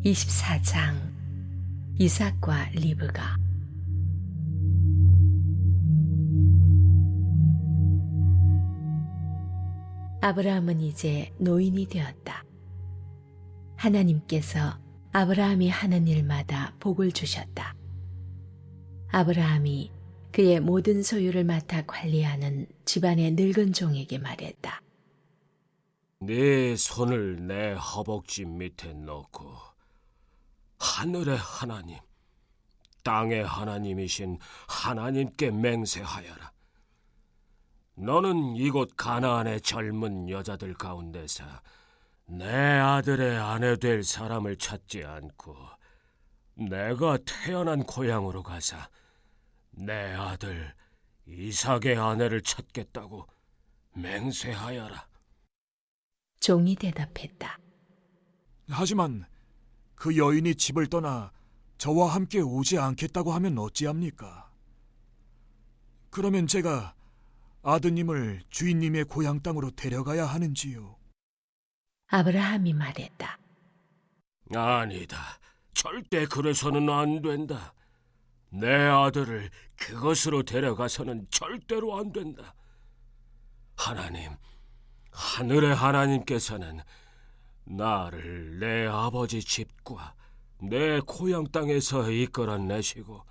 24장 이삭과 리브가. 아브라함은 이제 노인이 되었다. 하나님께서 아브라함이 하는 일마다 복을 주셨다. 아브라함이 그의 모든 소유를 맡아 관리하는 집안의 늙은 종에게 말했다. 네 손을 내 허벅지 밑에 넣고 하늘의 하나님, 땅의 하나님이신 하나님께 맹세하여라. 너는 이곳 가나안의 젊은 여자들 가운데서 내 아들의 아내 될 사람을 찾지 않고 내가 태어난 고향으로 가서 내 아들 이삭의 아내를 찾겠다고 맹세하여라. 종이 대답했다. 하지만 그 여인이 집을 떠나 저와 함께 오지 않겠다고 하면 어찌합니까? 그러면 제가 아드님을 주인님의 고향 땅으로 데려가야 하는지요? 아브라함이 말했다. 아니다. 절대 그래서는 안 된다. 내 아들을 그것으로 데려가서는 절대로 안 된다. 하나님, 하늘의 하나님께서는 나를 내 아버지 집과 내 고향 땅에서 이끌어내시고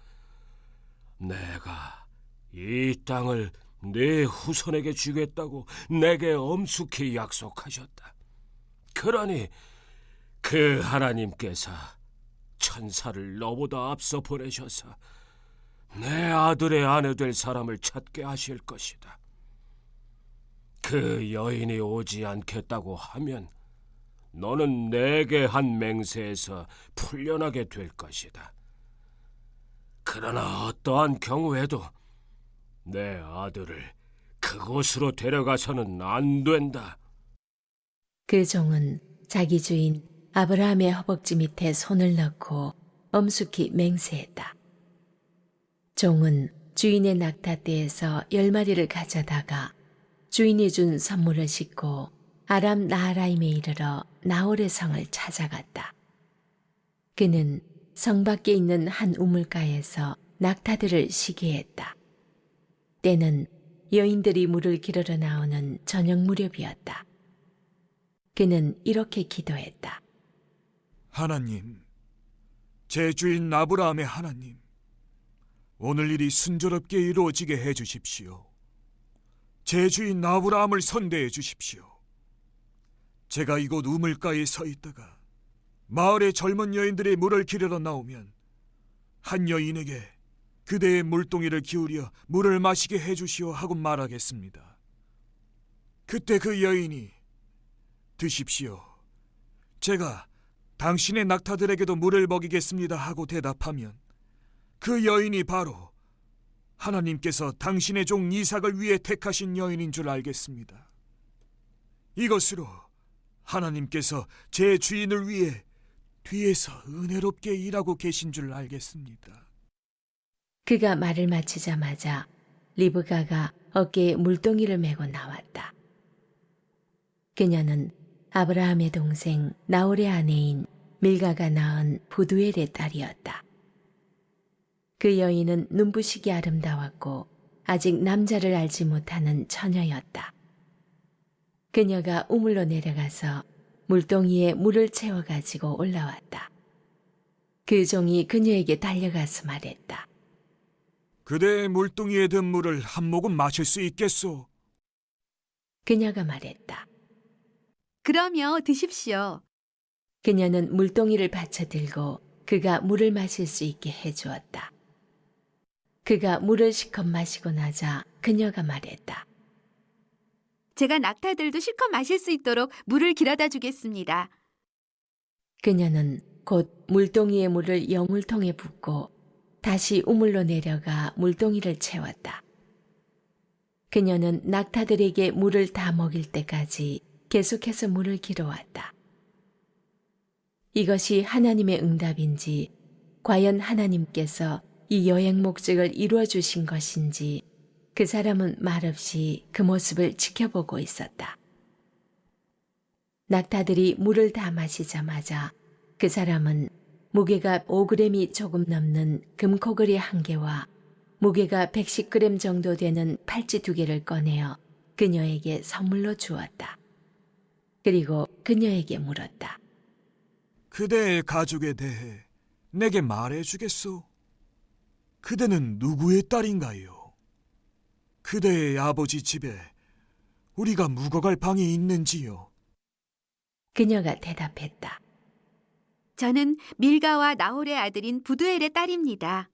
내가 이 땅을 네 후손에게 주겠다고 내게 엄숙히 약속하셨다. 그러니 그 하나님께서 천사를 너보다 앞서 보내셔서 내 아들의 아내 될 사람을 찾게 하실 것이다. 그 여인이 오지 않겠다고 하면 너는 내게 한 맹세에서 풀려나게 될 것이다. 그러나 어떠한 경우에도 내 아들을 그곳으로 데려가서는 안 된다. 그 종은 자기 주인 아브라함의 허벅지 밑에 손을 넣고 엄숙히 맹세했다. 종은 주인의 낙타떼에서 10마리를 가져다가 주인이 준 선물을 싣고 아람 나하라임에 이르러 나홀의 성을 찾아갔다. 그는 성 밖에 있는 한 우물가에서 낙타들을 쉬게 했다. 때는 여인들이 물을 기르러 나오는 저녁 무렵이었다. 그는 이렇게 기도했다. 하나님, 제 주인 아브라함의 하나님, 오늘 일이 순조롭게 이루어지게 해주십시오. 제 주인 아브라함을 선대해 주십시오. 제가 이곳 우물가에 서 있다가 마을의 젊은 여인들이 물을 기르러 나오면 한 여인에게 그대의 물동이를 기울여 물을 마시게 해주시오 하고 말하겠습니다. 그때 그 여인이 드십시오. 제가 당신의 낙타들에게도 물을 먹이겠습니다 하고 대답하면 그 여인이 바로 하나님께서 당신의 종 이삭을 위해 택하신 여인인 줄 알겠습니다. 이것으로 하나님께서 제 주인을 위해 뒤에서 은혜롭게 일하고 계신 줄 알겠습니다. 그가 말을 마치자마자 리브가가 어깨에 물동이를 메고 나왔다. 그녀는 아브라함의 동생 나홀의 아내인 밀가가 낳은 부두엘의 딸이었다. 그 여인은 눈부시게 아름다웠고 아직 남자를 알지 못하는 처녀였다. 그녀가 우물로 내려가서 물동이에 물을 채워가지고 올라왔다. 그 종이 그녀에게 달려가서 말했다. 그대의 물동이에 든 물을 한 모금 마실 수 있겠소? 그녀가 말했다. 그러며 드십시오. 그녀는 물동이를 받쳐들고 그가 물을 마실 수 있게 해주었다. 그가 물을 실컷 마시고 나자 그녀가 말했다. 제가 낙타들도 실컷 마실 수 있도록 물을 길어다 주겠습니다. 그녀는 곧 물동이의 물을 여물통에 붓고 다시 우물로 내려가 물동이를 채웠다. 그녀는 낙타들에게 물을 다 먹일 때까지 계속해서 물을 길어왔다. 이것이 하나님의 응답인지 과연 하나님께서 이 여행 목적을 이루어 주신 것인지 그 사람은 말없이 그 모습을 지켜보고 있었다. 낙타들이 물을 다 마시자마자 그 사람은 무게가 5g이 조금 넘는 금코걸이 1개와 무게가 110g 정도 되는 팔찌 2개를 꺼내어 그녀에게 선물로 주었다. 그리고 그녀에게 물었다. 그대의 가족에 대해 내게 말해주겠소? 그대는 누구의 딸인가요? 그대의 아버지 집에 우리가 묵어갈 방이 있는지요? 그녀가 대답했다. 저는 밀가와 나홀의 아들인 부두엘의 딸입니다.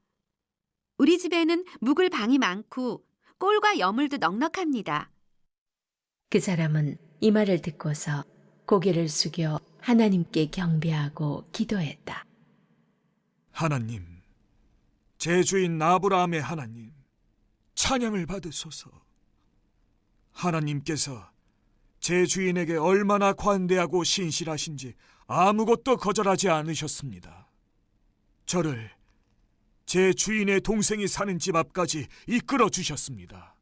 우리 집에는 묵을 방이 많고 꼴과 여물도 넉넉합니다. 그 사람은 이 말을 듣고서 고개를 숙여 하나님께 경배하고 기도했다. 하나님, 제 주인 아브라함의 하나님, 찬양을 받으소서. 하나님께서 제 주인에게 얼마나 관대하고 신실하신지 아무것도 거절하지 않으셨습니다. 저를 제 주인의 동생이 사는 집 앞까지 이끌어 주셨습니다.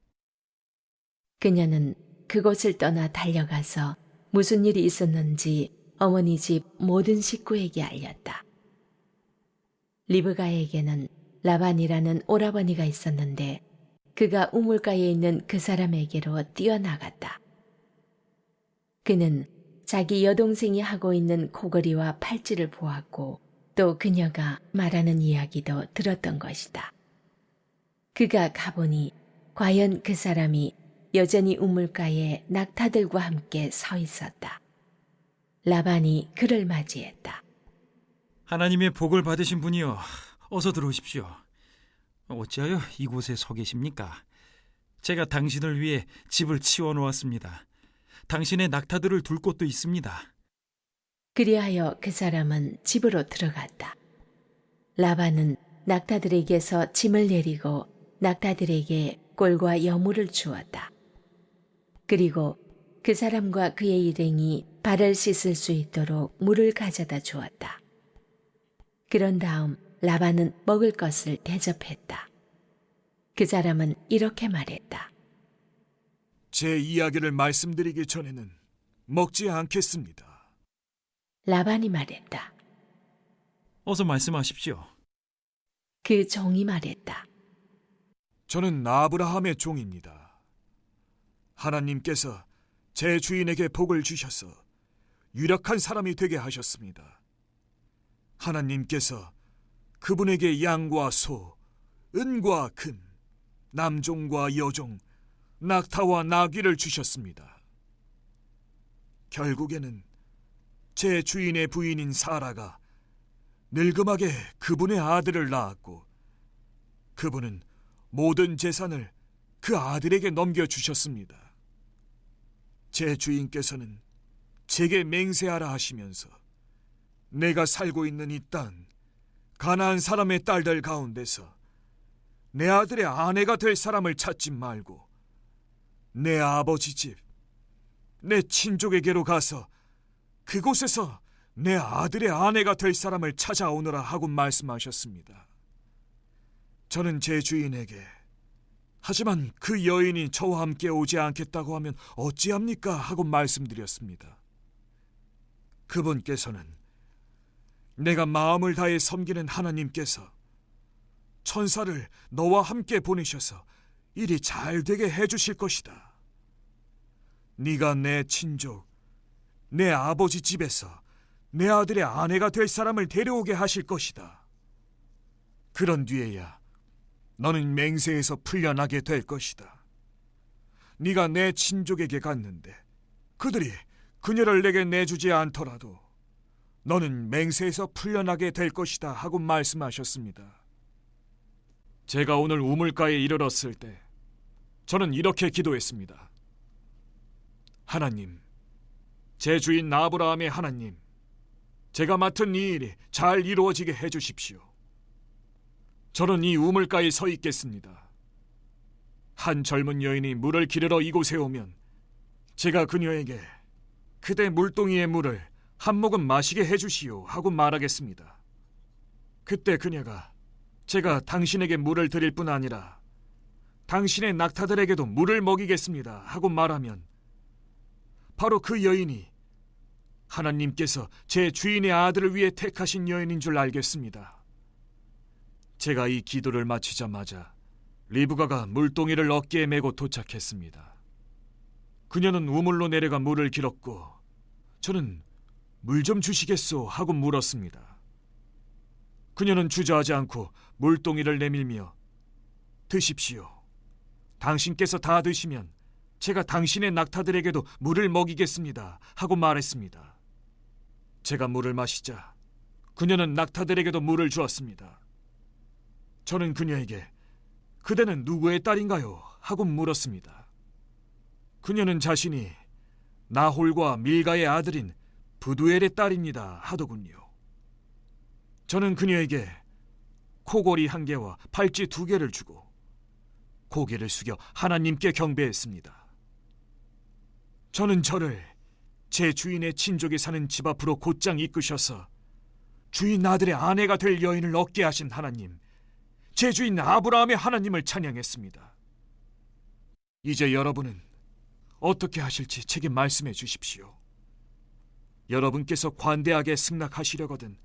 그녀는 그곳을 떠나 달려가서 무슨 일이 있었는지 어머니 집 모든 식구에게 알렸다. 리브가에게는 라반이라는 오라버니가 있었는데 그가 우물가에 있는 그 사람에게로 뛰어나갔다. 그는 자기 여동생이 하고 있는 코걸이와 팔찌를 보았고 또 그녀가 말하는 이야기도 들었던 것이다. 그가 가보니 과연 그 사람이 여전히 우물가에 낙타들과 함께 서 있었다. 라반이 그를 맞이했다. 하나님의 복을 받으신 분이여, 어서 들어오십시오. 어찌하여 이곳에 서 계십니까? 제가 당신을 위해 집을 치워놓았습니다. 당신의 낙타들을 둘 곳도 있습니다. 그리하여 그 사람은 집으로 들어갔다. 라반은 낙타들에게서 짐을 내리고 낙타들에게 꼴과 여물을 주었다. 그리고 그 사람과 그의 일행이 발을 씻을 수 있도록 물을 가져다 주었다. 그런 다음 라반은 먹을 것을 대접했다. 그 사람은 이렇게 말했다. 제 이야기를 말씀드리기 전에는 먹지 않겠습니다. 라반이 말했다. 어서 말씀하십시오. 그 종이 말했다. 저는 아브라함의 종입니다. 하나님께서 제 주인에게 복을 주셔서 유력한 사람이 되게 하셨습니다. 하나님께서 그분에게 양과 소, 은과 금, 남종과 여종, 낙타와 나귀를 주셨습니다. 결국에는 제 주인의 부인인 사라가 늙음하게 그분의 아들을 낳았고 그분은 모든 재산을 그 아들에게 넘겨주셨습니다. 제 주인께서는 제게 맹세하라 하시면서 내가 살고 있는 이 땅 가나안 사람의 딸들 가운데서 내 아들의 아내가 될 사람을 찾지 말고 내 아버지 집, 내 친족에게로 가서 그곳에서 내 아들의 아내가 될 사람을 찾아오너라 하고 말씀하셨습니다. 저는 제 주인에게 하지만 그 여인이 저와 함께 오지 않겠다고 하면 어찌합니까? 하고 말씀드렸습니다. 그분께서는 내가 마음을 다해 섬기는 하나님께서 천사를 너와 함께 보내셔서 일이 잘 되게 해주실 것이다. 네가 내 친족, 내 아버지 집에서 내 아들의 아내가 될 사람을 데려오게 하실 것이다. 그런 뒤에야 너는 맹세에서 풀려나게 될 것이다. 네가 내 친족에게 갔는데 그들이 그녀를 내게 내주지 않더라도 너는 맹세에서 풀려나게 될 것이다 하고 말씀하셨습니다. 제가 오늘 우물가에 이르렀을 때 저는 이렇게 기도했습니다. 하나님, 제 주인 아브라함의 하나님, 제가 맡은 이 일이 잘 이루어지게 해주십시오. 저는 이 우물가에 서 있겠습니다. 한 젊은 여인이 물을 기르러 이곳에 오면 제가 그녀에게 그대 물동이의 물을 한 모금 마시게 해주시오 하고 말하겠습니다. 그때 그녀가 제가 당신에게 물을 드릴 뿐 아니라 당신의 낙타들에게도 물을 먹이겠습니다 하고 말하면 바로 그 여인이 하나님께서 제 주인의 아들을 위해 택하신 여인인 줄 알겠습니다. 제가 이 기도를 마치자마자 리브가가 물동이를 어깨에 메고 도착했습니다. 그녀는 우물로 내려가 물을 길었고 저는 물 좀 주시겠소 하고 물었습니다. 그녀는 주저하지 않고 물동이를 내밀며 드십시오. 당신께서 다 드시면 제가 당신의 낙타들에게도 물을 먹이겠습니다 하고 말했습니다. 제가 물을 마시자 그녀는 낙타들에게도 물을 주었습니다. 저는 그녀에게 그대는 누구의 딸인가요? 하고 물었습니다. 그녀는 자신이 나홀과 밀가의 아들인 부두엘의 딸입니다 하더군요. 저는 그녀에게 코골이 1개와 팔찌 2개를 주고 고개를 숙여 하나님께 경배했습니다. 저는 저를 제 주인의 친족이 사는 집 앞으로 곧장 이끄셔서 주인 아들의 아내가 될 여인을 얻게 하신 하나님, 제 주인 아브라함의 하나님을 찬양했습니다. 이제 여러분은 어떻게 하실지 제게 말씀해 주십시오. 여러분께서 관대하게 승낙하시려거든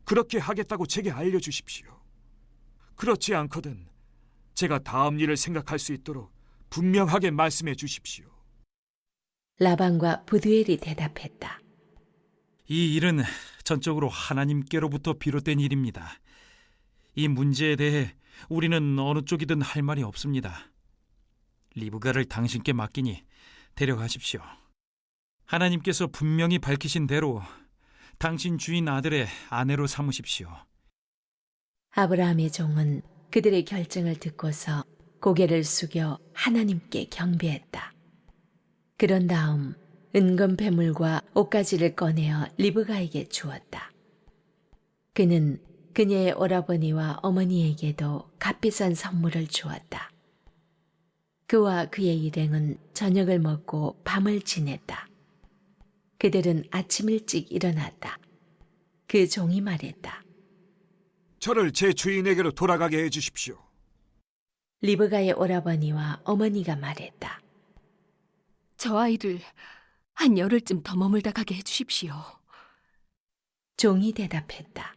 그렇게 하겠다고 제게 알려주십시오. 그렇지 않거든 제가 다음 일을 생각할 수 있도록 분명하게 말씀해 주십시오. 라반과 부두엘이 대답했다. 이 일은 전적으로 하나님께로부터 비롯된 일입니다. 이 문제에 대해 우리는 어느 쪽이든 할 말이 없습니다. 리브가를 당신께 맡기니 데려가십시오. 하나님께서 분명히 밝히신 대로 당신 주인 아들의 아내로 삼으십시오. 아브라함의 종은 그들의 결정을 듣고서 고개를 숙여 하나님께 경배했다. 그런 다음 은금 배물과 옷가지를 꺼내어 리브가에게 주었다. 그는 그녀의 오라버니와 어머니에게도 값비싼 선물을 주었다. 그와 그의 일행은 저녁을 먹고 밤을 지냈다. 그들은 아침 일찍 일어났다. 그 종이 말했다. 저를 제 주인에게로 돌아가게 해주십시오. 리브가의 오라버니와 어머니가 말했다. 저 아이를 한 열흘쯤 더 머물다 가게 해주십시오. 종이 대답했다.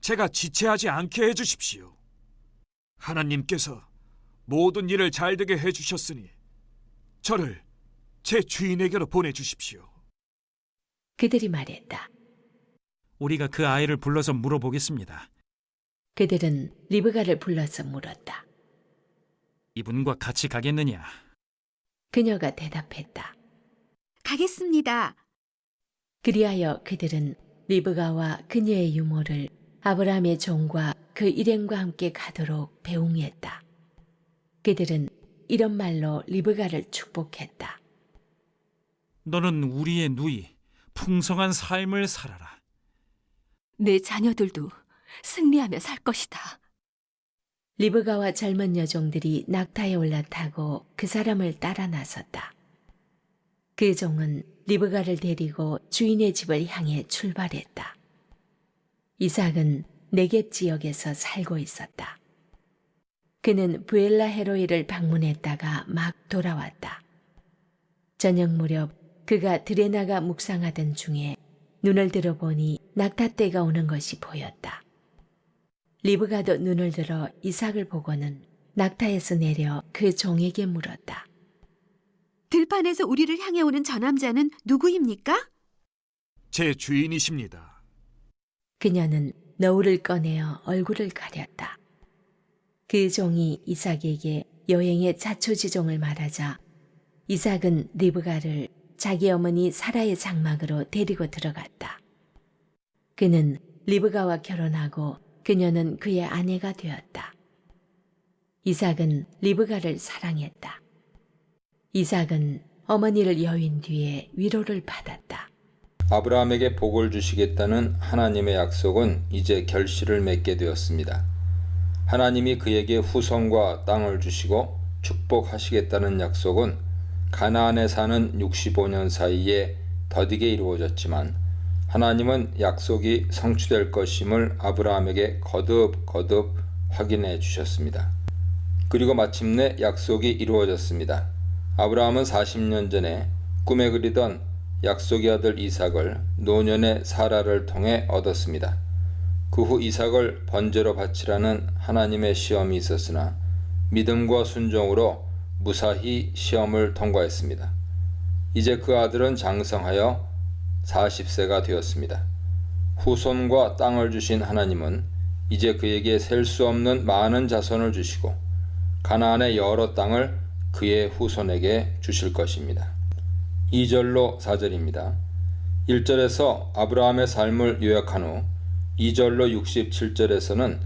제가 지체하지 않게 해주십시오. 하나님께서 모든 일을 잘되게 해주셨으니 저를 제 주인에게로 보내주십시오. 그들이 말했다. 우리가 그 아이를 불러서 물어보겠습니다. 그들은 리브가를 불러서 물었다. 이분과 같이 가겠느냐? 그녀가 대답했다. 가겠습니다. 그리하여 그들은 리브가와 그녀의 유모를 아브라함의 종과 그 일행과 함께 가도록 배웅했다. 그들은 이런 말로 리브가를 축복했다. 너는 우리의 누이, 풍성한 삶을 살아라. 내 자녀들도 승리하며 살 것이다. 리브가와 젊은 여종들이 낙타에 올라타고 그 사람을 따라 나섰다. 그 종은 리브가를 데리고 주인의 집을 향해 출발했다. 이삭은 네겝 지역에서 살고 있었다. 그는 부엘라 헤로이를 방문했다가 막 돌아왔다. 저녁 무렵 그가 들에 나가 묵상하던 중에 눈을 들어보니 낙타떼가 오는 것이 보였다. 리브가도 눈을 들어 이삭을 보고는 낙타에서 내려 그 종에게 물었다. 들판에서 우리를 향해 오는 저 남자는 누구입니까? 제 주인이십니다. 그녀는 너울을 꺼내어 얼굴을 가렸다. 그 종이 이삭에게 여행의 자초지종을 말하자 이삭은 리브가를 자기 어머니 사라의 장막으로 데리고 들어갔다. 그는 리브가와 결혼하고 그녀는 그의 아내가 되었다. 이삭은 리브가를 사랑했다. 이삭은 어머니를 여윈 뒤에 위로를 받았다. 아브라함에게 복을 주시겠다는 하나님의 약속은 이제 결실을 맺게 되었습니다. 하나님이 그에게 후손과 땅을 주시고 축복하시겠다는 약속은 가나안에 사는 65년 사이에 더디게 이루어졌지만 하나님은 약속이 성취될 것임을 아브라함에게 거듭 확인해 주셨습니다. 그리고 마침내 약속이 이루어졌습니다. 아브라함은 40년 전에 꿈에 그리던 약속의 아들 이삭을 노년의 사라를 통해 얻었습니다. 그 후 이삭을 번제로 바치라는 하나님의 시험이 있었으나 믿음과 순종으로 무사히 시험을 통과했습니다. 이제 그 아들은 장성하여 40세가 되었습니다. 후손과 땅을 주신 하나님은 이제 그에게 셀 수 없는 많은 자손을 주시고 가나안의 여러 땅을 그의 후손에게 주실 것입니다. 2절로 4절입니다. 1절에서 아브라함의 삶을 요약한 후 2절로 67절에서는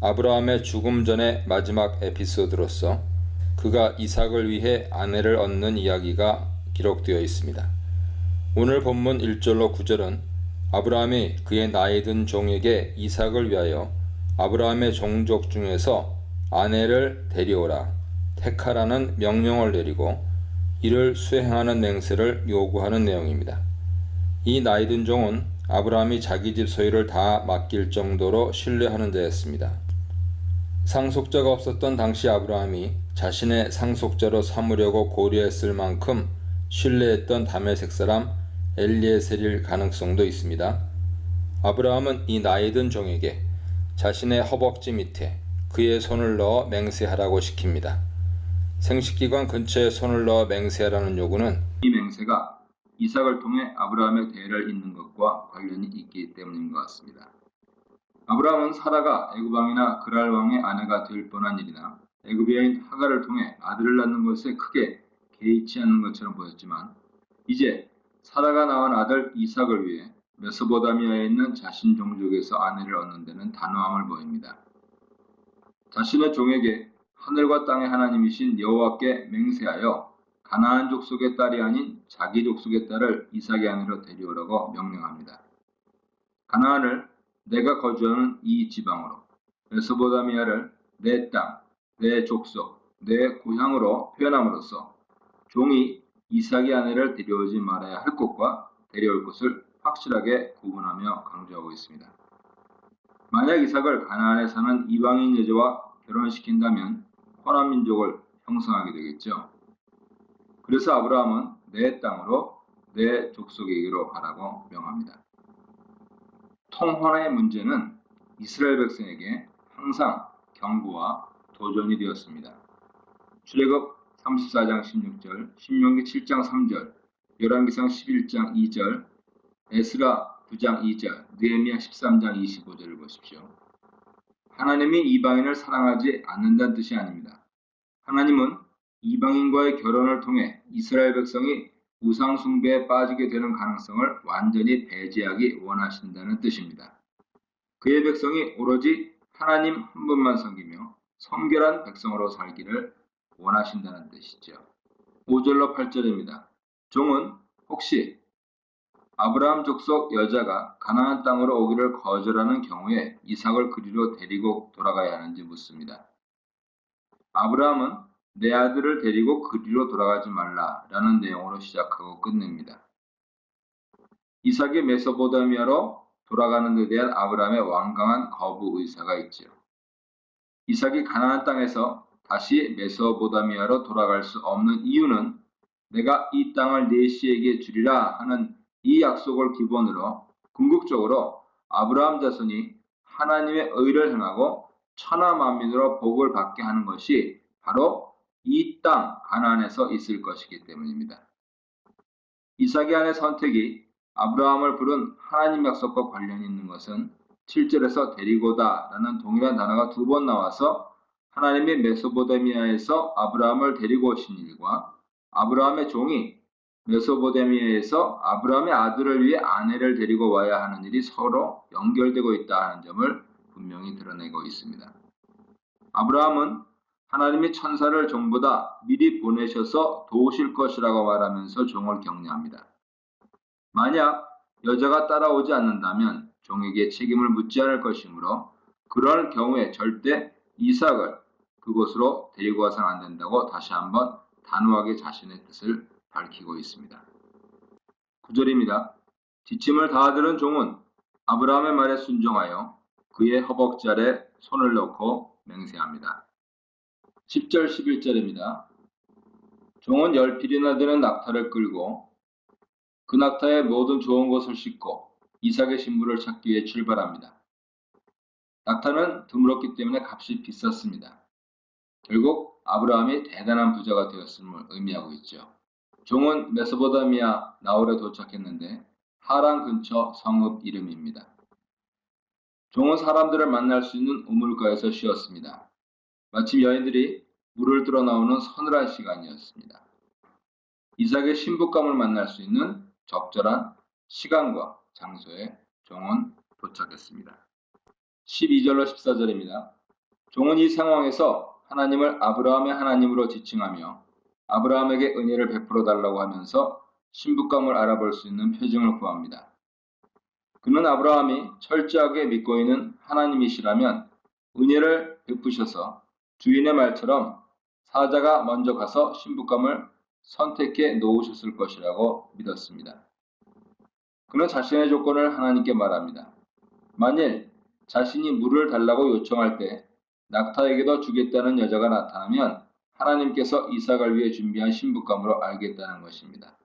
아브라함의 죽음 전의 마지막 에피소드로서 그가 이삭을 위해 아내를 얻는 이야기가 기록되어 있습니다. 오늘 본문 1절로 9절은 아브라함이 그의 나이 든 종에게 이삭을 위하여 아브라함의 종족 중에서 아내를 데려오라 택하라는 명령을 내리고 이를 수행하는 맹세를 요구하는 내용입니다. 이 나이 든 종은 아브라함이 자기 집 소유를 다 맡길 정도로 신뢰하는 자였습니다. 상속자가 없었던 당시 아브라함이 자신의 상속자로 삼으려고 고려했을 만큼 신뢰했던 다메섹 사람 엘리에셀일 가능성도 있습니다. 아브라함은 이 나이 든 종에게 자신의 허벅지 밑에 그의 손을 넣어 맹세하라고 시킵니다. 생식기관 근처에 손을 넣어 맹세하라는 요구는 이 맹세가 이삭을 통해 아브라함의 대를 잇는 것과 관련이 있기 때문인 것 같습니다. 아브라함은 사라가 애굽 왕이나 그랄 왕의 아내가 될 뻔한 일이나 애굽 여인 하갈을 통해 아들을 낳는 것에 크게 개의치 않는 것처럼 보였지만 이제 사라가 낳은 아들 이삭을 위해 메소포타미아에 있는 자신 종족에서 아내를 얻는 데는 단호함을 보입니다. 자신의 종에게 하늘과 땅의 하나님이신 여호와께 맹세하여 가나안 족속의 딸이 아닌 자기 족속의 딸을 이삭의 아내로 데려오라고 명령합니다. 가나안을 내가 거주하는 이 지방으로, 메소포타미아를 내 땅, 내 족속, 내 고향으로 표현함으로써 종이 이삭의 아내를 데려오지 말아야 할 곳과 데려올 곳을 확실하게 구분하며 강조하고 있습니다. 만약 이삭을 가나안에 사는 이방인 여자와 결혼시킨다면 호남 민족을 형성하게 되겠죠. 그래서 아브라함은 내 땅으로 내 족속에게로 가라고 명합니다. 통혼의 문제는 이스라엘 백성에게 항상 경고와 도전이 되었습니다. 출애굽 34장 16절, 신명기 7장 3절, 열왕기상 11장 2절, 에스라 9장 2절, 느헤미야 13장 25절을 보십시오. 하나님이 이방인을 사랑하지 않는다는 뜻이 아닙니다. 하나님은 이방인과의 결혼을 통해 이스라엘 백성이 우상 숭배에 빠지게 되는 가능성을 완전히 배제하기 원하신다는 뜻입니다. 그의 백성이 오로지 하나님 한 분만 섬기며 성결한 백성으로 살기를 원하신다는 뜻이죠. 5절로 8절입니다. 종은 혹시 아브라함 족속 여자가 가나안 땅으로 오기를 거절하는 경우에 이삭을 그리로 데리고 돌아가야 하는지 묻습니다. 아브라함은 내 아들을 데리고 그리로 돌아가지 말라라는 내용으로 시작하고 끝냅니다. 이삭이 메소포타미아로 돌아가는 데 대한 아브라함의 완강한 거부 의사가 있지요. 이삭이 가나안 땅에서 다시 메소포타미아로 돌아갈 수 없는 이유는 내가 이 땅을 네 씨에게 주리라 하는 이 약속을 기본으로 궁극적으로 아브라함 자손이 하나님의 의를 행하고 천하 만민으로 복을 받게 하는 것이 바로 이 땅 가나안에서 있을 것이기 때문입니다. 이삭의 아내 선택이 아브라함을 부른 하나님 약속과 관련이 있는 것은 7절에서 데리고다 라는 동일한 단어가 두 번 나와서 하나님이 메소포타미아에서 아브라함을 데리고 오신 일과 아브라함의 종이 메소포타미아에서 아브라함의 아들을 위해 아내를 데리고 와야 하는 일이 서로 연결되고 있다 하는 점을 분명히 드러내고 있습니다. 아브라함은 하나님이 천사를 종보다 미리 보내셔서 도우실 것이라고 말하면서 종을 격려합니다. 만약 여자가 따라오지 않는다면 종에게 책임을 묻지 않을 것이므로 그럴 경우에 절대 이삭을 그곳으로 데리고 와서는 안 된다고 다시 한번 단호하게 자신의 뜻을 밝히고 있습니다. 9절입니다. 지침을 다 들은 종은 아브라함의 말에 순종하여 그의 허벅지 아래 손을 넣고 맹세합니다. 10절 11절입니다. 종은 10필이나 되는 낙타를 끌고 그 낙타의 모든 좋은 것을 싣고 이삭의 신부를 찾기 위해 출발합니다. 낙타는 드물었기 때문에 값이 비쌌습니다. 결국 아브라함이 대단한 부자가 되었음을 의미하고 있죠. 종은 메소포타미아 나홀에 도착했는데 하란 근처 성읍 이름입니다. 종은 사람들을 만날 수 있는 우물가에서 쉬었습니다. 마침 여인들이 물을 뚫어 나오는 서늘한 시간이었습니다. 이삭의 신부감을 만날 수 있는 적절한 시간과 장소에 종은 도착했습니다. 12절로 14절입니다. 종은 이 상황에서 하나님을 아브라함의 하나님으로 지칭하며 아브라함에게 은혜를 베풀어 달라고 하면서 신부감을 알아볼 수 있는 표징을 구합니다. 그는 아브라함이 철저하게 믿고 있는 하나님이시라면 은혜를 베푸셔서 주인의 말처럼 사자가 먼저 가서 신부감을 선택해 놓으셨을 것이라고 믿었습니다. 그는 자신의 조건을 하나님께 말합니다. 만일 자신이 물을 달라고 요청할 때 낙타에게도 주겠다는 여자가 나타나면 하나님께서 이삭을 위해 준비한 신부감으로 알겠다는 것입니다.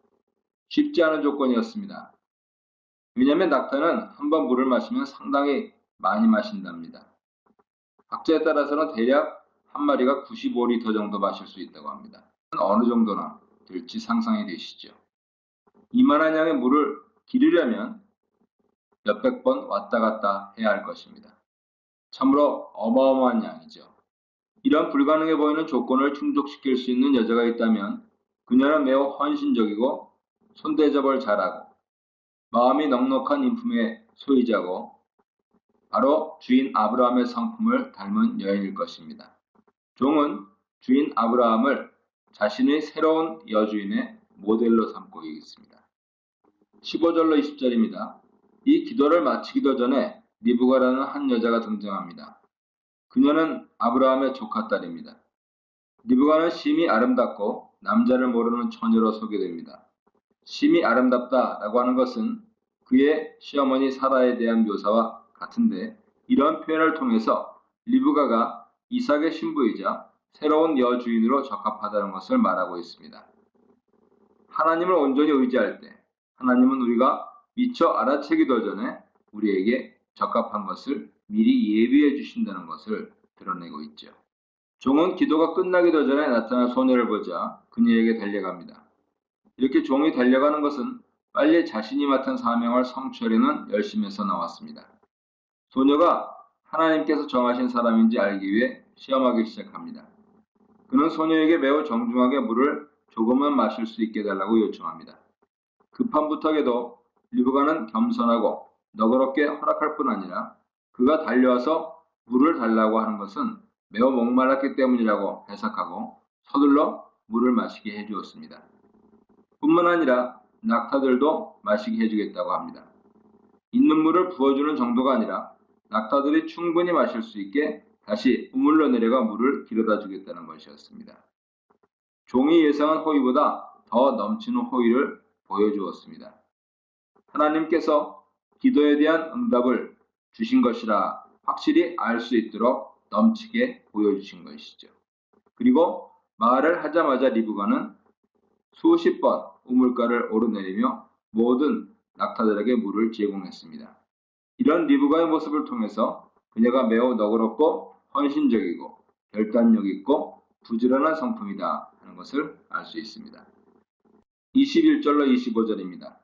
쉽지 않은 조건이었습니다. 왜냐하면 낙타는 한번 물을 마시면 상당히 많이 마신답니다. 각자에 따라서는 대략 한 마리가 95리터 정도 마실 수 있다고 합니다. 어느 정도나 될지 상상이 되시죠? 이만한 양의 물을 기르려면 몇백 번 왔다 갔다 해야 할 것입니다. 참으로 어마어마한 양이죠. 이런 불가능해 보이는 조건을 충족시킬 수 있는 여자가 있다면 그녀는 매우 헌신적이고 손대접을 잘하고 마음이 넉넉한 인품의 소유자고 바로 주인 아브라함의 성품을 닮은 여인일 것입니다. 종은 주인 아브라함을 자신의 새로운 여주인의 모델로 삼고 있습니다. 15절로 20절입니다. 이 기도를 마치기도 전에 리브가라는 한 여자가 등장합니다. 그녀는 아브라함의 조카딸입니다. 리브가는 심히 아름답고 남자를 모르는 처녀로 소개됩니다. 심히 아름답다라고 하는 것은 그의 시어머니 사라에 대한 묘사와 같은데 이런 표현을 통해서 리브가가 이삭의 신부이자 새로운 여주인으로 적합하다는 것을 말하고 있습니다. 하나님을 온전히 의지할 때 하나님은 우리가 미처 알아채기도 전에 우리에게 적합한 것을 미리 예비해 주신다는 것을 드러내고 있죠. 종은 기도가 끝나기도 전에 나타난 소녀를 보자 그녀에게 달려갑니다. 이렇게 종이 달려가는 것은 빨리 자신이 맡은 사명을 성취하려는 열심에서 나왔습니다. 소녀가 하나님께서 정하신 사람인지 알기 위해 시험하기 시작합니다. 그는 소녀에게 매우 정중하게 물을 조금만 마실 수 있게 해달라고 요청합니다. 급한 부탁에도 리브가는 겸손하고 너그럽게 허락할 뿐 아니라 그가 달려와서 물을 달라고 하는 것은 매우 목말랐기 때문이라고 해석하고 서둘러 물을 마시게 해주었습니다. 뿐만 아니라 낙타들도 마시게 해주겠다고 합니다. 있는 물을 부어주는 정도가 아니라 낙타들이 충분히 마실 수 있게 다시 우물로 내려가 물을 길어다 주겠다는 것이었습니다. 종이 예상한 호의보다 더 넘치는 호의를 보여주었습니다. 하나님께서 기도에 대한 응답을 주신 것이라 확실히 알 수 있도록 넘치게 보여주신 것이죠. 그리고 말을 하자마자 리브가는 수십 번 우물가를 오르내리며 모든 낙타들에게 물을 제공했습니다. 이런 리브가의 모습을 통해서 그녀가 매우 너그럽고 헌신적이고 결단력 있고 부지런한 성품이다 하는 것을 알 수 있습니다. 21절로 25절입니다.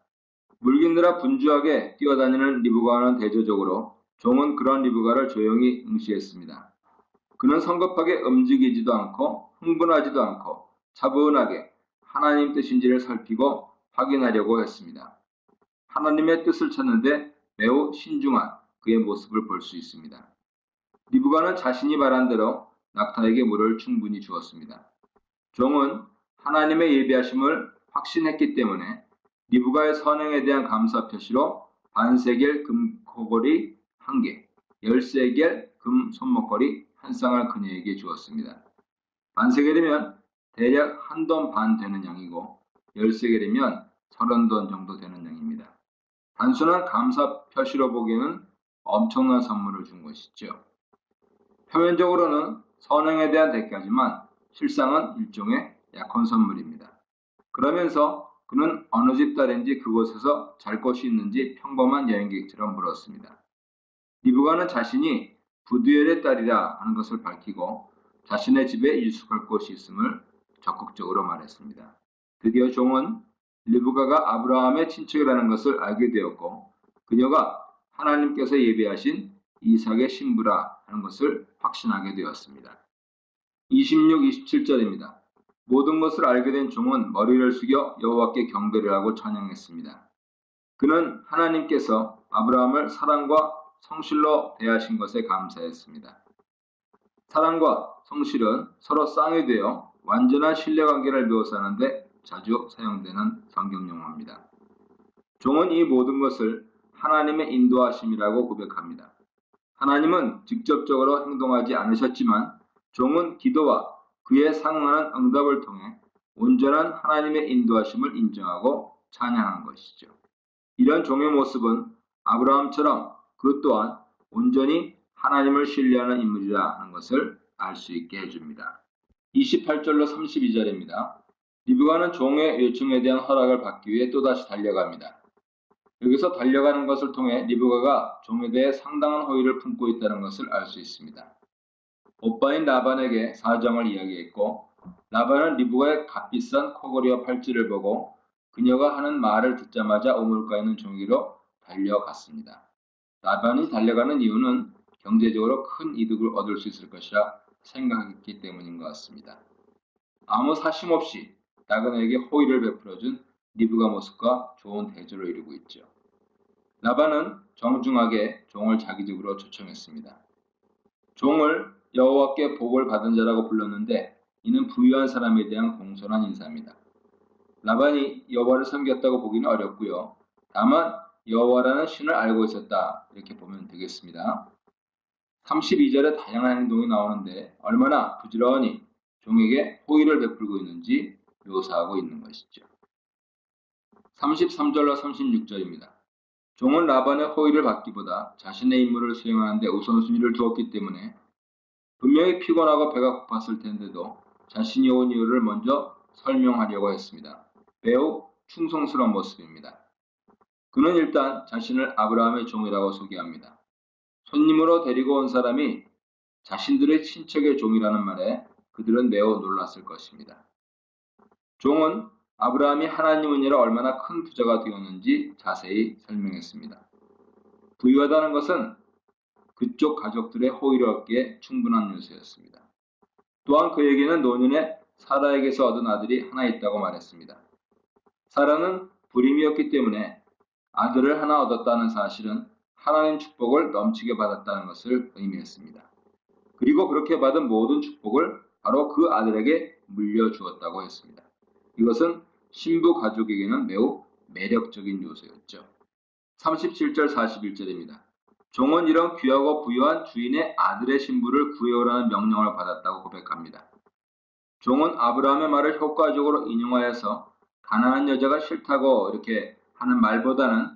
물깃느라 분주하게 뛰어다니는 리브가와는 대조적으로 종은 그런 리브가를 조용히 응시했습니다. 그는 성급하게 움직이지도 않고 흥분하지도 않고 차분하게 하나님 뜻인지를 살피고 확인하려고 했습니다. 하나님의 뜻을 찾는데 매우 신중한 그의 모습을 볼 수 있습니다. 리브가는 자신이 바란 대로 낙타에게 물을 충분히 주었습니다. 종은 하나님의 예비하심을 확신했기 때문에 리브가의 선행에 대한 감사 표시로 반세겔 금 코걸이 1개, 13겔 금 손목걸이 1쌍을 그녀에게 주었습니다. 반세겔이면 대략 1돈 반 되는 양이고 13겔이면 30돈 정도 되는 양입니다. 단순한 감사 표시로 보기에는 엄청난 선물을 준 것이죠. 표면적으로는 선행에 대한 대가지만 실상은 일종의 약혼 선물입니다. 그러면서 그는 어느 집 딸인지 그곳에서 잘 곳이 있는지 평범한 여행객처럼 물었습니다. 리브가는 자신이 부두엘의 딸이라 하는 것을 밝히고 자신의 집에 일숙할 곳이 있음을 적극적으로 말했습니다. 드디어 종은 리브가가 아브라함의 친척이라는 것을 알게 되었고 그녀가 하나님께서 예비하신 이삭의 신부라 하는 것을 확신하게 되었습니다. 26, 27절입니다. 모든 것을 알게 된 종은 머리를 숙여 여호와께 경배를 하고 찬양했습니다. 그는 하나님께서 아브라함을 사랑과 성실로 대하신 것에 감사했습니다. 사랑과 성실은 서로 쌍이 되어 완전한 신뢰관계를 묘사하는데 자주 사용되는 성경 용어입니다. 종은 이 모든 것을 하나님의 인도하심이라고 고백합니다. 하나님은 직접적으로 행동하지 않으셨지만 종은 기도와 그에 상응하는 응답을 통해 온전한 하나님의 인도하심을 인정하고 찬양한 것이죠. 이런 종의 모습은 아브라함처럼 그 또한 온전히 하나님을 신뢰하는 인물이라 하는 것을 알 수 있게 해줍니다. 28절로 32절입니다. 리브가는 종의 요청에 대한 허락을 받기 위해 또다시 달려갑니다. 여기서 달려가는 것을 통해 리브가가 종에 대해 상당한 호의를 품고 있다는 것을 알 수 있습니다. 오빠인 라반에게 사정을 이야기했고 라반은 리브가의 값비싼 코걸이와 팔찌를 보고 그녀가 하는 말을 듣자마자 우물가에 있는 종에게로 달려갔습니다. 라반이 달려가는 이유는 경제적으로 큰 이득을 얻을 수 있을 것이라 생각했기 때문인 것 같습니다. 아무 사심 없이 나그네에게 호의를 베풀어준 리브가 모습과 좋은 대조를 이루고 있죠. 라반은 정중하게 종을 자기 집으로 초청했습니다. 종을 여호와께 복을 받은 자라고 불렀는데 이는 부유한 사람에 대한 공손한 인사입니다. 라반이 여호와를 섬겼다고 보기는 어렵고요. 다만 여호와라는 신을 알고 있었다 이렇게 보면 되겠습니다. 32절에 다양한 행동이 나오는데 얼마나 부지런히 종에게 호의를 베풀고 있는지 묘사하고 있는 것이죠. 33절로 36절입니다. 종은 라반의 호의를 받기보다 자신의 임무를 수행하는데 우선순위를 두었기 때문에 분명히 피곤하고 배가 고팠을 텐데도 자신이 온 이유를 먼저 설명하려고 했습니다. 매우 충성스러운 모습입니다. 그는 일단 자신을 아브라함의 종이라고 소개합니다. 손님으로 데리고 온 사람이 자신들의 친척의 종이라는 말에 그들은 매우 놀랐을 것입니다. 종은 아브라함이 하나님 은혜로 얼마나 큰 부자가 되었는지 자세히 설명했습니다. 부유하다는 것은 그쪽 가족들의 호의를 얻기에 충분한 요소였습니다. 또한 그에게는 노년에 사라에게서 얻은 아들이 하나 있다고 말했습니다. 사라는 불임이었기 때문에 아들을 하나 얻었다는 사실은 하나님 축복을 넘치게 받았다는 것을 의미했습니다. 그리고 그렇게 받은 모든 축복을 바로 그 아들에게 물려주었다고 했습니다. 이것은 신부 가족에게는 매우 매력적인 요소였죠. 37절 41절입니다. 종은 이런 귀하고 부유한 주인의 아들의 신부를 구해오라는 명령을 받았다고 고백합니다. 종은 아브라함의 말을 효과적으로 인용하여서 가난한 여자가 싫다고 이렇게 하는 말보다는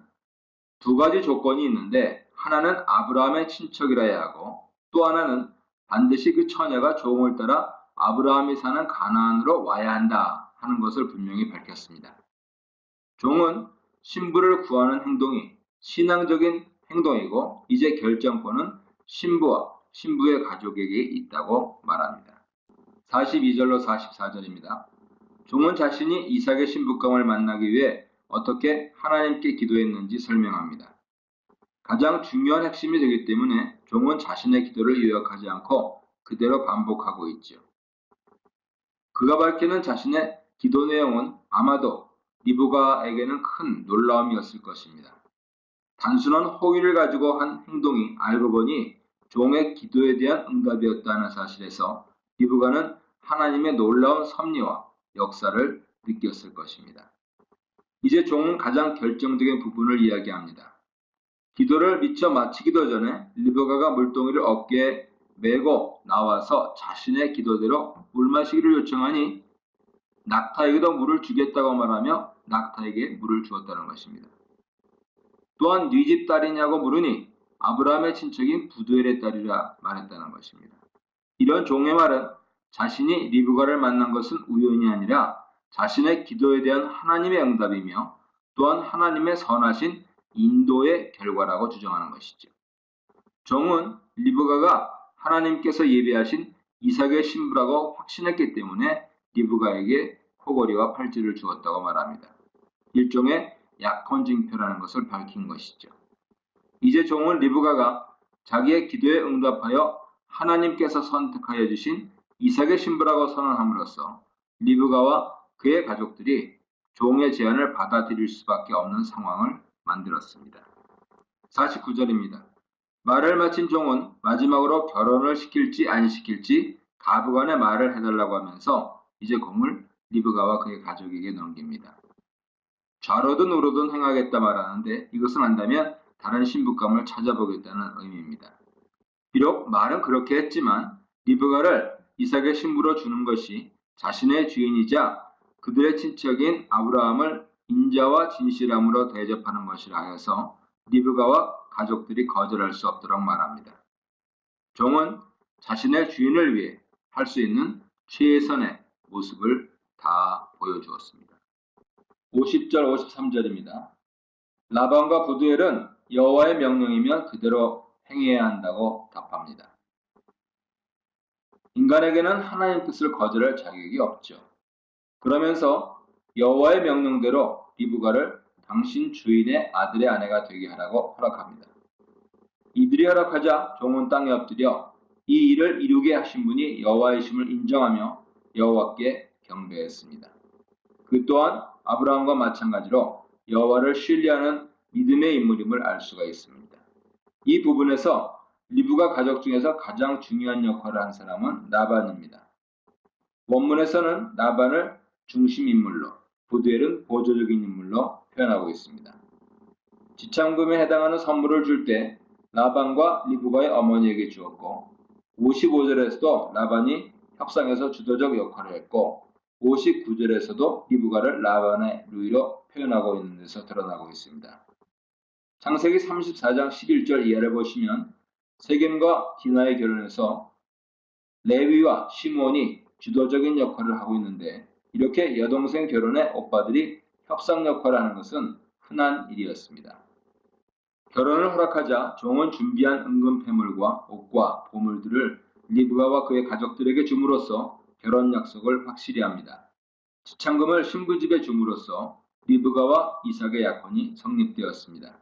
두 가지 조건이 있는데 하나는 아브라함의 친척이라야 하고 또 하나는 반드시 그 처녀가 종을 따라 아브라함이 사는 가나안으로 와야 한다 하는 것을 분명히 밝혔습니다. 종은 신부를 구하는 행동이 신앙적인 행동이고 이제 결정권은 신부와 신부의 가족에게 있다고 말합니다. 42절로 44절입니다. 종은 자신이 이삭의 신부감을 만나기 위해 어떻게 하나님께 기도했는지 설명합니다. 가장 중요한 핵심이 되기 때문에 종은 자신의 기도를 요약하지 않고 그대로 반복하고 있죠. 그가 밝히는 자신의 기도 내용은 아마도 리브가에게는 큰 놀라움이었을 것입니다. 단순한 호의를 가지고 한 행동이 알고 보니 종의 기도에 대한 응답이었다는 사실에서 리브가는 하나님의 놀라운 섭리와 역사를 느꼈을 것입니다. 이제 종은 가장 결정적인 부분을 이야기합니다. 기도를 미처 마치기도 전에 리브가가 물동이를 어깨에 메고 나와서 자신의 기도대로 물 마시기를 요청하니 낙타에게도 물을 주겠다고 말하며 낙타에게 물을 주었다는 것입니다. 또한 네 집 딸이냐고 물으니 아브라함의 친척인 부두엘의 딸이라 말했다는 것입니다. 이런 종의 말은 자신이 리브가를 만난 것은 우연이 아니라 자신의 기도에 대한 하나님의 응답이며 또한 하나님의 선하신 인도의 결과라고 주장하는 것이죠. 종은 리브가가 하나님께서 예비하신 이삭의 신부라고 확신했기 때문에 리브가에게 코걸이와 팔찌를 주었다고 말합니다. 일종의 약혼 징표라는 것을 밝힌 것이죠. 이제 종은 리브가가 자기의 기도에 응답하여 하나님께서 선택하여 주신 이삭의 신부라고 선언함으로써 리브가와 그의 가족들이 종의 제안을 받아들일 수밖에 없는 상황을 만들었습니다. 49절입니다. 말을 마친 종은 마지막으로 결혼을 시킬지 안 시킬지 가부간에 말을 해달라고 하면서 이제 공을 리브가와 그의 가족에게 넘깁니다. 좌로든 우로든 행하겠다 말하는데 이것은 안다면 다른 신부감을 찾아보겠다는 의미입니다. 비록 말은 그렇게 했지만 리브가를 이삭의 신부로 주는 것이 자신의 주인이자 그들의 친척인 아브라함을 인자와 진실함으로 대접하는 것이라 하여서 리브가와 가족들이 거절할 수 없도록 말합니다. 종은 자신의 주인을 위해 할 수 있는 최선의 모습을 다 보여주었습니다. 50절 53절입니다. 라반과 부두엘은 여호와의 명령이면 그대로 행해야 한다고 답합니다. 인간에게는 하나님 뜻을 거절할 자격이 없죠. 그러면서 여호와의 명령대로 리브가를 당신 주인의 아들의 아내가 되게 하라고 허락합니다. 이들이 허락하자 종은 땅에 엎드려 이 일을 이루게 하신 분이 여호와이심을 인정하며 여호와께 경배했습니다. 그 또한 아브라함과 마찬가지로 여호와를 신뢰하는 믿음의 인물임을 알 수가 있습니다. 이 부분에서 리브가 가족 중에서 가장 중요한 역할을 한 사람은 라반입니다. 원문에서는 라반을 중심 인물로, 부두엘은 보조적인 인물로 표현하고 있습니다. 지참금에 해당하는 선물을 줄 때 라반과 리브가의 어머니에게 주었고 55절에서도 라반이 협상에서 주도적 역할을 했고 59절에서도 리브가를 라반의 누이로 표현하고 있는 데서 드러나고 있습니다. 창세기 34장 11절 이하를 보시면 세겜과 디나의 결혼에서 레위와 시므온이 주도적인 역할을 하고 있는데 이렇게 여동생 결혼에 오빠들이 협상 역할을 하는 것은 흔한 일이었습니다. 결혼을 허락하자 종은 준비한 은금패물과 옷과 보물들을 리브가와 그의 가족들에게 줌으로써 결혼 약속을 확실히 합니다. 지참금을 신부집에 줌으로써 리브가와 이삭의 약혼이 성립되었습니다.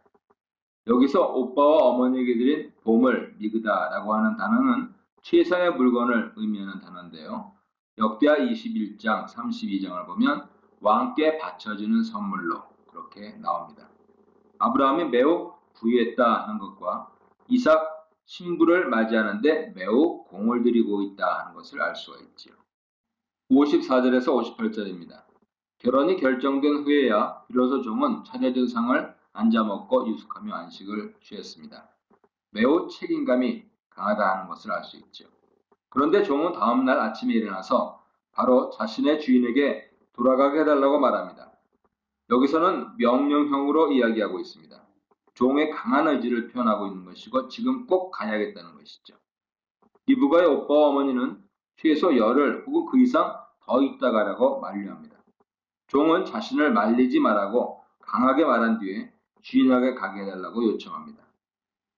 여기서 오빠와 어머니에게 드린 보물, 미그다라고 하는 단어는 최상의 물건을 의미하는 단어인데요. 역대하 21장 32장을 보면 왕께 바쳐지는 선물로 그렇게 나옵니다. 아브라함이 매우 부유했다 하는 것과 이삭 신부를 맞이하는데 매우 공을 들이고 있다 하는 것을 알 수가 있지요. 54절에서 58절입니다. 결혼이 결정된 후에야 비로소 종은 차려준 상을 앉아 먹고 유숙하며 안식을 취했습니다. 매우 책임감이 강하다 하는 것을 알 수 있죠. 그런데 종은 다음날 아침에 일어나서 바로 자신의 주인에게 돌아가게 해달라고 말합니다. 여기서는 명령형으로 이야기하고 있습니다. 종의 강한 의지를 표현하고 있는 것이고 지금 꼭 가야겠다는 것이죠. 리브가의 오빠와 어머니는 최소 열흘 혹은 그 이상 더 있다 가라고 만류합니다. 종은 자신을 말리지 말라고 강하게 말한 뒤에 주인에게 가게 해달라고 요청합니다.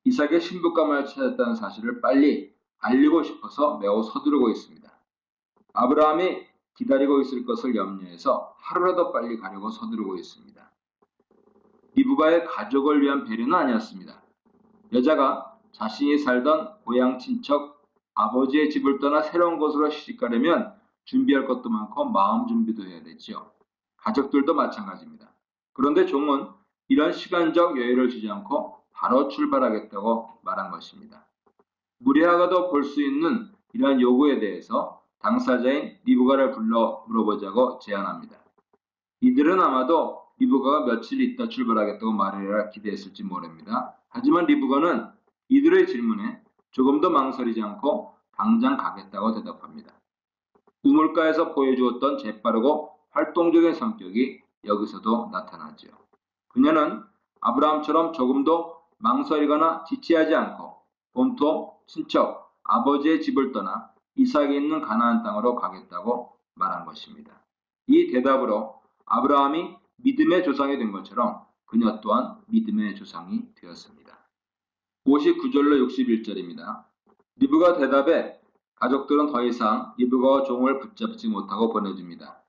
이삭의 신부감을 찾았다는 사실을 빨리 알리고 싶어서 매우 서두르고 있습니다. 아브라함이 기다리고 있을 것을 염려해서 하루라도 빨리 가려고 서두르고 있습니다. 리브가의 가족을 위한 배려는 아니었습니다. 여자가 자신이 살던 고향 친척 아버지의 집을 떠나 새로운 곳으로 시집가려면 준비할 것도 많고 마음 준비도 해야 되지요. 가족들도 마찬가지입니다. 그런데 종은 이런 시간적 여유를 주지 않고 바로 출발하겠다고 말한 것입니다. 무리하가도 볼 수 있는 이러한 요구에 대해서 당사자인 리브가를 불러 물어보자고 제안합니다. 이들은 아마도 리브가가 며칠 있다 출발하겠다고 말해야 기대했을지 모릅니다. 하지만 리브가는 이들의 질문에 조금도 망설이지 않고 당장 가겠다고 대답합니다. 우물가에서 보여주었던 재빠르고 활동적인 성격이 여기서도 나타나죠. 그녀는 아브라함처럼 조금도 망설이거나 지체하지 않고 본토, 친척, 아버지의 집을 떠나 이삭이 있는 가나안 땅으로 가겠다고 말한 것입니다. 이 대답으로 아브라함이 믿음의 조상이 된 것처럼 그녀 또한 믿음의 조상이 되었습니다. 59절로 61절입니다. 리브가 대답에 가족들은 더 이상 리브가와 종을 붙잡지 못하고 보내줍니다.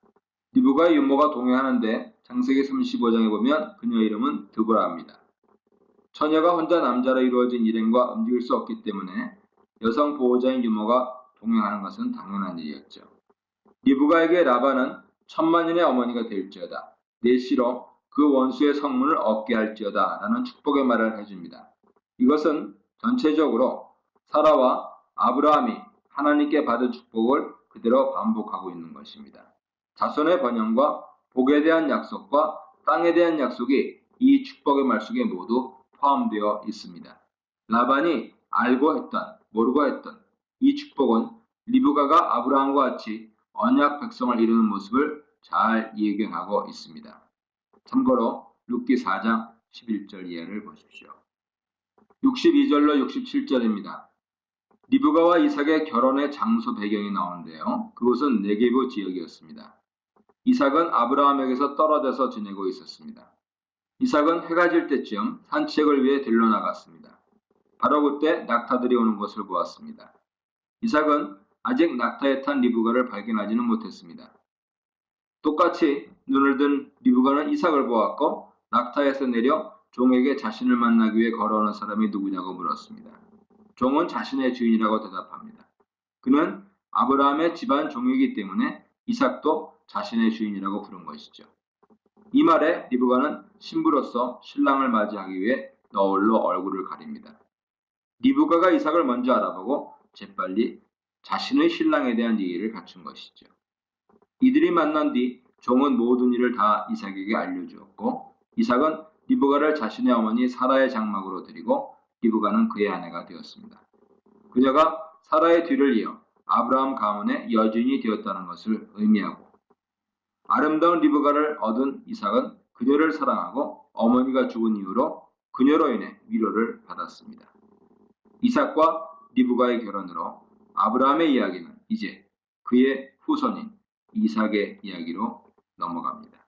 리브가의 유모가 동행하는데 창세기 35장에 보면 그녀 이름은 드보라입니다. 처녀가 혼자 남자로 이루어진 일행과 움직일 수 없기 때문에 여성 보호자인 유모가 동행하는 것은 당연한 일이었죠. 리브가에게 라반은 천만인의 어머니가 될지어다. 내 씨로 그 원수의 성문을 얻게 할지어다 라는 축복의 말을 해줍니다. 이것은 전체적으로 사라와 아브라함이 하나님께 받은 축복을 그대로 반복하고 있는 것입니다. 자손의 번영과 복에 대한 약속과 땅에 대한 약속이 이 축복의 말 속에 모두 포함되어 있습니다. 라반이 알고 했던 모르고 했던 이 축복은 리브가가 아브라함과 같이 언약 백성을 이루는 모습을 잘 예견하고 있습니다. 참고로 룻기 4장 11절 이하를 보십시오. 62절로 67절입니다. 리브가와 이삭의 결혼의 장소 배경이 나오는데요. 그곳은 네게브 지역이었습니다. 이삭은 아브라함에게서 떨어져서 지내고 있었습니다. 이삭은 해가 질 때쯤 산책을 위해 들러 나갔습니다. 바로 그때 낙타들이 오는 것을 보았습니다. 이삭은 아직 낙타에 탄 리브가를 발견하지는 못했습니다. 똑같이 눈을 든 리브가는 이삭을 보았고 낙타에서 내려 종에게 자신을 만나기 위해 걸어오는 사람이 누구냐고 물었습니다. 종은 자신의 주인이라고 대답합니다. 그는 아브라함의 집안 종이기 때문에 이삭도 자신의 주인이라고 부른 것이죠. 이 말에 리브가는 신부로서 신랑을 맞이하기 위해 너울로 얼굴을 가립니다. 리브가가 이삭을 먼저 알아보고 재빨리 자신의 신랑에 대한 예의를 갖춘 것이죠. 이들이 만난 뒤 종은 모든 일을 다 이삭에게 알려주었고 이삭은 리브가를 자신의 어머니 사라의 장막으로 드리고 리브가는 그의 아내가 되었습니다. 그녀가 사라의 뒤를 이어 아브라함 가문의 여주인이 되었다는 것을 의미하고 아름다운 리브가를 얻은 이삭은 그녀를 사랑하고 어머니가 죽은 이후로 그녀로 인해 위로를 받았습니다. 이삭과 리브가의 결혼으로 아브라함의 이야기는 이제 그의 후손인 이삭의 이야기로 넘어갑니다.